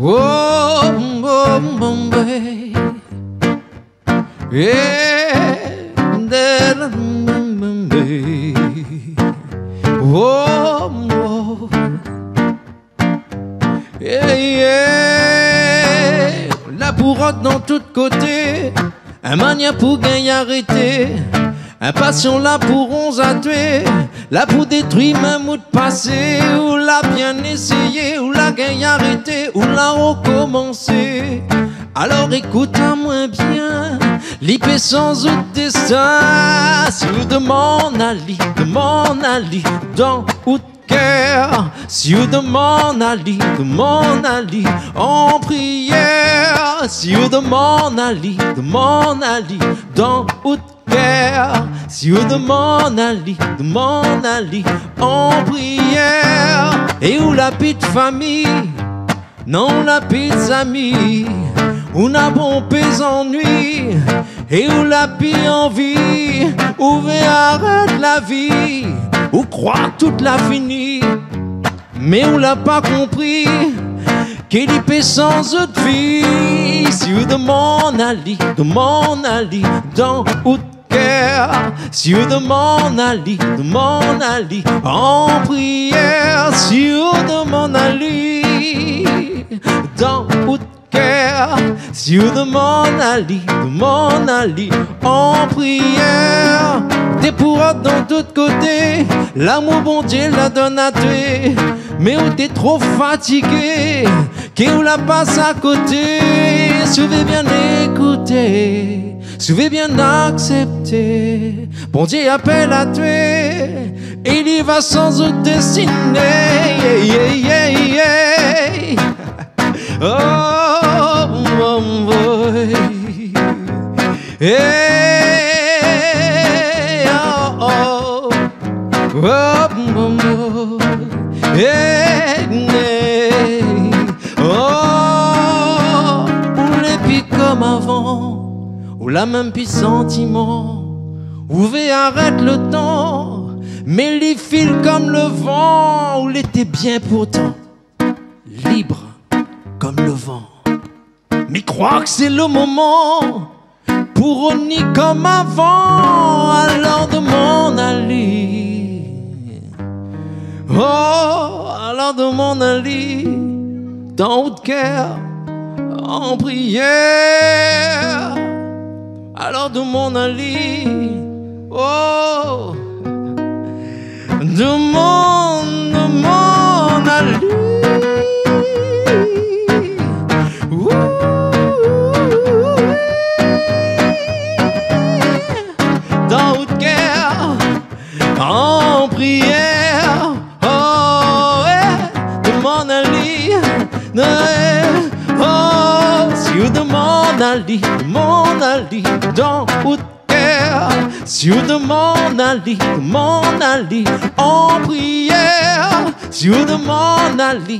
Oh, Bombay. Yeah, Bombay. Oh, oh. Yeah, yeah. La bourotte dans tous côtés, un mania pour gagner arrêter, un passion là pour 11 à tuer, là pour détruire même ou de passer, ou l'a bien essayé, ou la gagner arrêter, ou la recommencer. Alors écoute-moi bien, l'IP sans autre destin. Si vous demandez Ali, dans ou de cœur. Si vous demandez Ali, en prière. Si vous demandez Ali, dans ou de cœur. Si vous demandez Ali, en prière. Et où la petite famille, non la petite amie. Où n'a bon pes ennui, et où la pire envie, où arrête la vie, où croire toute la finie, mais où l'a pas compris, qu'il y paie sans autre vie. Si vous demandez Ali, dans ou de cœur. Si vous demandez Ali, en prière. Si vous demandez Ali, dans ou de cœur. Si vous demandez Ali, en prière. Des pourrottes dans tous côtés, l'amour bon Dieu la donne à tuer. Mais où t'es trop fatigué, qui ou la passe à côté. Souvez bien écouter, souvez bien accepter. Bon Dieu appelle à tuer, il y va sans autre destinée. Yeah, yeah, yeah. Oh, boy. Hey, oh, oh. Oh, boy. Hey, hey. Oh, on les pique comme avant, ou la même pis sentiment. Ouvrez, arrête le temps, mais les file comme le vent. Ou l'été bien pourtant, libre comme le vent. Mais crois que c'est le moment pour renier comme avant. Alors demande Ali, oh, alors demande Ali, dans haut de cœur, en prière. Alors demande Ali, oh, demande Ali. Dans haut de cœur, en prière, oh, demande Ali, oh, si vous demandez Ali, dans haut de cœur. Si vous demandez Ali, en prière. Si vous demandez Ali,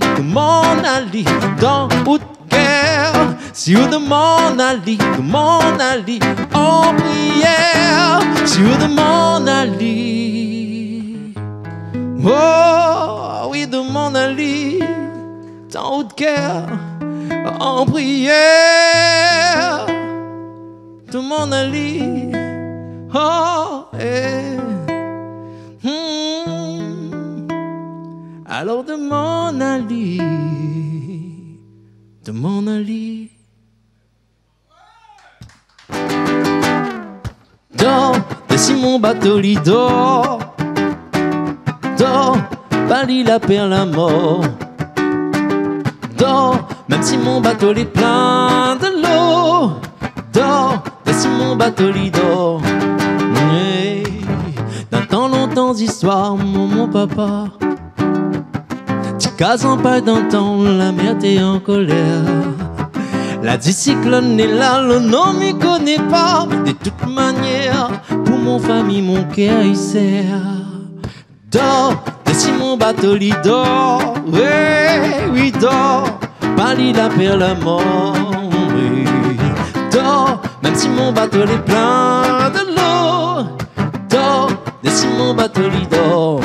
dans haut de cœur. Si vous demandez Ali, en prière. Si vous demandez Ali, oh oui, demande Ali, dans haut de cœur, en prière. Demande Ali, oh, alors demande Ali, Dors, si mon bateau lit dort, Bali la perle la mort. Dors, même si mon bateau est plein de l'eau. Dors, si mon bateau lit dort. Hey, dans tant longtemps d'histoire, mon papa. Tu cases en paille dans ton, la mer t'est en colère. La cyclone est là, le nom m'y connaît pas. De toute manière, pour mon famille, mon cœur il sert. Dors, si mon bateau lit dort. Oui, dors, Bali la perle la mort. Oui. Dors, même si mon bateau est plein de l'eau. Dors, si mon bateau lit dort.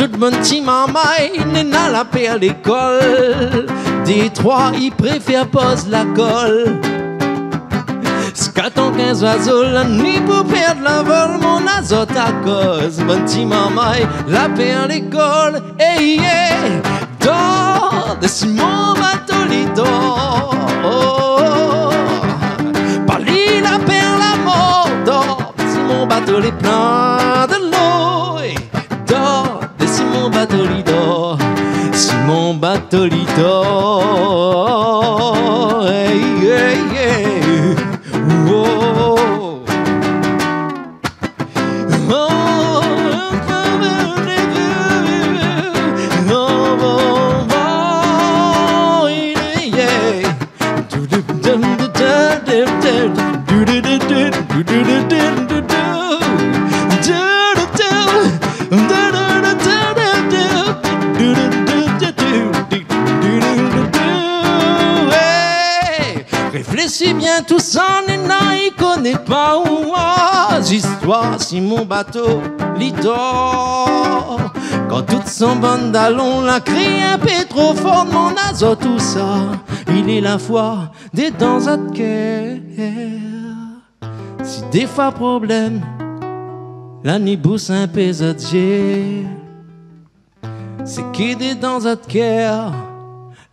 tout bon petit mamaille, n'a la paix à l'école. Des trois, il préfère pose la colle. Scaton 15 oiseaux, la nuit pour perdre la vol, mon azote à cause. Bon petit mamaille, la paix à l'école. Hey, yeah, dors, de Simon Bartoli dort. Parli la paix à la mort, dors, de Simon Bartoli plein de l'eau. Dors, de Simon Bartoli dort. Simon Bartoli dort. Hey, yeah, yeah. Whoa. Réfléchis bien, tout ça, Nena, il connaît pas où histoire, si mon bateau l'idore. Quand toute son bande d'allons la crie un peu trop fort, mon azo, tout ça, il est la foi des dents à guerre. Si des fois problème, la nibousse un peu zadje, c'est qui des dents à guerre,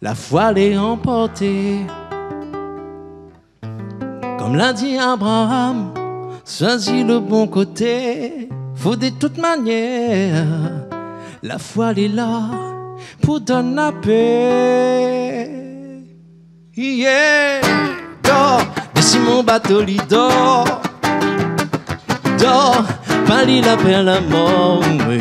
la foi l'est emportée. Comme l'a dit Abraham, choisis le bon côté, faut de toute manière, la foi elle est là pour donner la paix. Yeah, dors, de Simon Bartoli dors, dors, Pali la paix à la mort. Oui,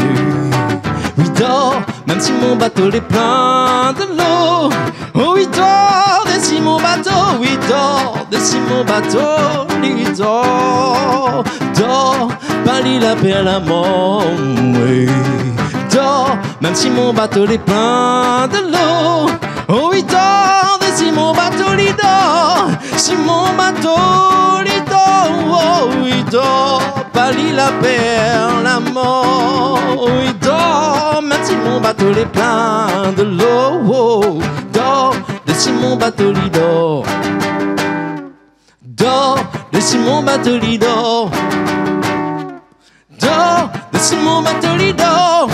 oui, dors, même si mon bateau est plein de l'eau. Oh oui, dors, de Simon bateau, oui, dors, de Simon bateau, lui dors, dors, Pali la paix à la mort. Oui, dors, même si mon bateau est plein de l'eau. Oh oui, dors, de Simon bateau, lui dort, Simon bateau, lui dort. Oh oui, dors, Pali la paix à la mort. Oui, dors, même si mon bateau est plein de l'eau. Oh, dors, de Simon Bartoli dort. Dors, de Simon Bartoli dort. Dors, de Simon Bartoli dort.